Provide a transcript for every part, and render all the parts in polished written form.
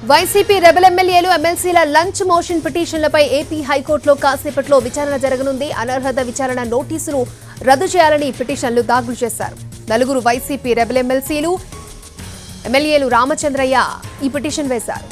YCP rebel ఎమ్మెల్యేలు ఎమ్మెల్సీల lunch motion పిటిషన్లపై AP హైకోర్టులో కాసేపట్లో విచారణ జరగనుంది. అనర్హత విచారణ నోటీసును రద్దు చేయాలని పిటిషన్లు దాఖలు చేశారు. నలుగురు వైసీపీ రెబెల్ ఎమ్మెల్యేలు రామచంద్రయ్య ఈ పిటిషన్ వేశారు.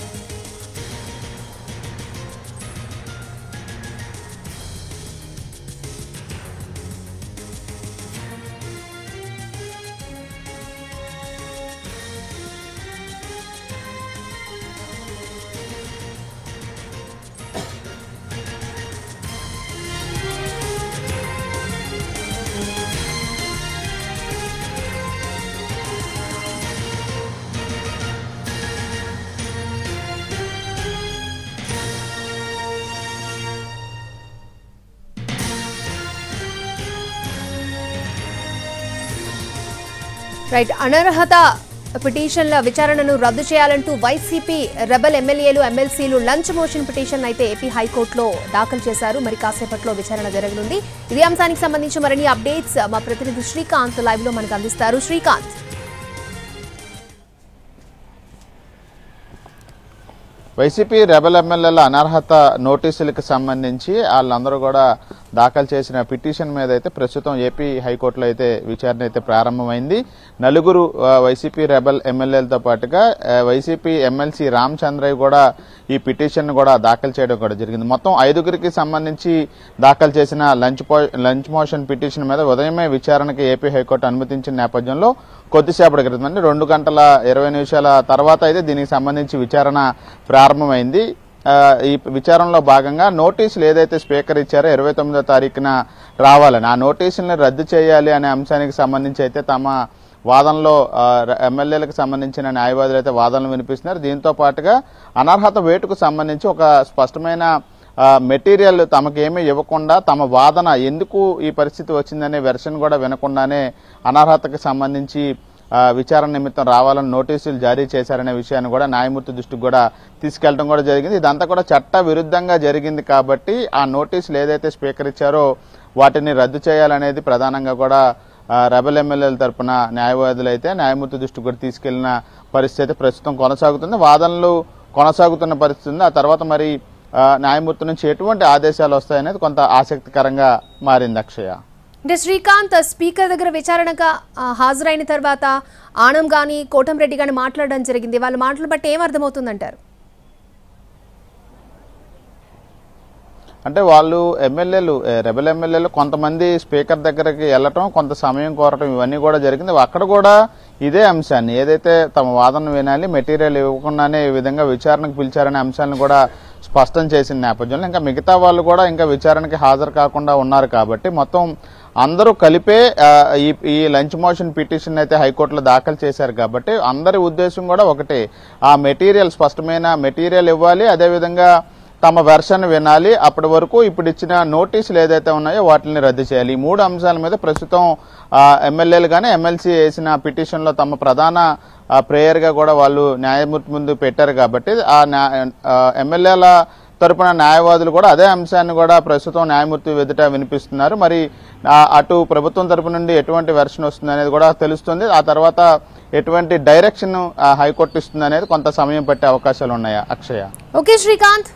రైట్, అనర్హత పిటిషన్ల విచారణను రద్దు చేయాలంటూ వైసీపీ రెబెల్ ఎమ్మెల్యేలు ఎమ్మెల్సీలు లంచ్ మోషన్ పిటిషన్ అయితే ఏపీ హైకోర్టులో దాఖలు చేశారు. మరి కాసేపట్లో విచారణ జరగనుంది. ఇదే అంశానికి సంబంధించి మరిన్ని అప్డేట్స్ మా ప్రతినిధి శ్రీకాంత్ లైవ్ లో మనకు అందిస్తారు. శ్రీకాంత్, వైసీపీ రెబెల్ ఎమ్మెల్యేల అనర్హత నోటీసులకు సంబంధించి వాళ్ళందరూ కూడా దాఖలు చేసిన పిటిషన్ మీద అయితే ప్రస్తుతం ఏపీ హైకోర్టులో అయితే విచారణ అయితే ప్రారంభమైంది. నలుగురు వైసీపీ రెబెల్ ఎమ్మెల్యేలతో పాటుగా వైసీపీ ఎమ్మెల్సీ రామచంద్రయ్య కూడా ఈ పిటిషన్ కూడా దాఖలు చేయడం కూడా జరిగింది. మొత్తం 5గురికి సంబంధించి దాఖలు చేసిన లంచ్ మోషన్ పిటిషన్ మీద ఉదయమే విచారణకి ఏపీ హైకోర్టు అనుమతించిన నేపథ్యంలో కొద్దిసేపటి క్రితం అంటే 2 గంటల 20 నిమిషాల తర్వాత అయితే దీనికి సంబంధించి విచారణ ప్రారంభమైంది. ఈ విచారణలో భాగంగా నోటీసులు ఏదైతే స్పీకర్ ఇచ్చారో 29వ తారీఖున రావాలని, ఆ నోటీసులను రద్దు చేయాలి అనే అంశానికి సంబంధించి అయితే తమ వాదనలో ఎమ్మెల్యేలకు సంబంధించిన న్యాయవాదులు అయితే వాదనలు వినిపిస్తున్నారు. దీంతో పాటుగా అనర్హత వేటుకు సంబంధించి ఒక స్పష్టమైన మెటీరియల్ తమకేమీ ఇవ్వకుండా తమ వాదన ఎందుకు ఈ పరిస్థితి వచ్చిందనే వెర్షన్ కూడా వినకుండానే అనర్హతకు సంబంధించి విచారణ నిమిత్తం రావాలని నోటీసులు జారీ చేశారనే విషయాన్ని కూడా న్యాయమూర్తి దృష్టికి కూడా తీసుకెళ్లడం కూడా జరిగింది. ఇదంతా కూడా చట్ట విరుద్ధంగా జరిగింది కాబట్టి ఆ నోటీసులు ఏదైతే స్పీకర్ ఇచ్చారో వాటిని రద్దు చేయాలనేది ప్రధానంగా కూడా రెబెల్ ఎమ్మెల్యేల తరపున న్యాయవాదులు అయితే న్యాయమూర్తి దృష్టికి కూడా తీసుకెళ్లిన పరిస్థితి ప్రస్తుతం కొనసాగుతుంది. వాదనలు కొనసాగుతున్న పరిస్థితి ఉంది. ఆ తర్వాత మరి న్యాయమూర్తి నుంచి ఎటువంటి ఆదేశాలు వస్తాయనేది కొంత ఆసక్తికరంగా మారింది. అక్షయ, అంటే శ్రీకాంత్, స్పీకర్ దగ్గర విచారణగా హాజరైన తర్వాత ఆనం గాని కోటంరెడ్డి గాని మాట్లాడడం జరిగింది. వాళ్ళ మాటలు బట్టి ఏం అర్థమవుతుందంటారు? అంటే వాళ్ళు ఎమ్మెల్యేలు రెబెల్ ఎమ్మెల్యేలు కొంతమంది స్పీకర్ దగ్గరికి వెళ్ళటం, కొంత సమయం కోరటం ఇవన్నీ కూడా జరిగింది. అక్కడ కూడా ఇదే అంశాన్ని ఏదైతే తమ వాదన వినాలి, మెటీరియల్ ఇవ్వకుండానే ఈ విధంగా విచారణకు పిలిచారనే అంశాలను కూడా స్పష్టం చేసిన నేపథ్యంలో ఇంకా మిగతా వాళ్ళు కూడా ఇంకా విచారణకి హాజరు కాకుండా ఉన్నారు కాబట్టి మొత్తం అందరూ కలిపే ఈ లంచ్ మోషన్ పిటిషన్ అయితే హైకోర్టులో దాఖలు చేశారు కాబట్టి అందరి ఉద్దేశం కూడా ఒకటే, ఆ మెటీరియల్ స్పష్టమైన మెటీరియల్ ఇవ్వాలి, అదేవిధంగా తమ వెర్షన్ వినాలి. అప్పటి వరకు ఇప్పుడు ఇచ్చిన నోటీసులు ఏదైతే ఉన్నాయో వాటిని రద్దు చేయాలి. ఈ 3 అంశాల మీద ప్రస్తుతం ఎమ్మెల్యేలు కానీ ఎమ్మెల్సీ వేసిన పిటిషన్లో తమ ప్రధాన ప్రేయర్గా కూడా వాళ్ళు న్యాయమూర్తి ముందు పెట్టారు కాబట్టి ఆ ఎమ్మెల్యేల తరపున న్యాయవాదులు కూడా అదే అంశాన్ని కూడా ప్రస్తుతం న్యాయమూర్తి ఎదుట వినిపిస్తున్నారు. మరి అటు ప్రభుత్వం తరపు నుండి ఎటువంటి వెర్షన్ వస్తుంది అనేది కూడా తెలుస్తుంది. ఆ తర్వాత ఎటువంటి డైరెక్షన్ హైకోర్టు ఇస్తుంది అనేది కొంత సమయం పట్టే అవకాశాలు ఉన్నాయా అక్షయ? ఓకే శ్రీకాంత్.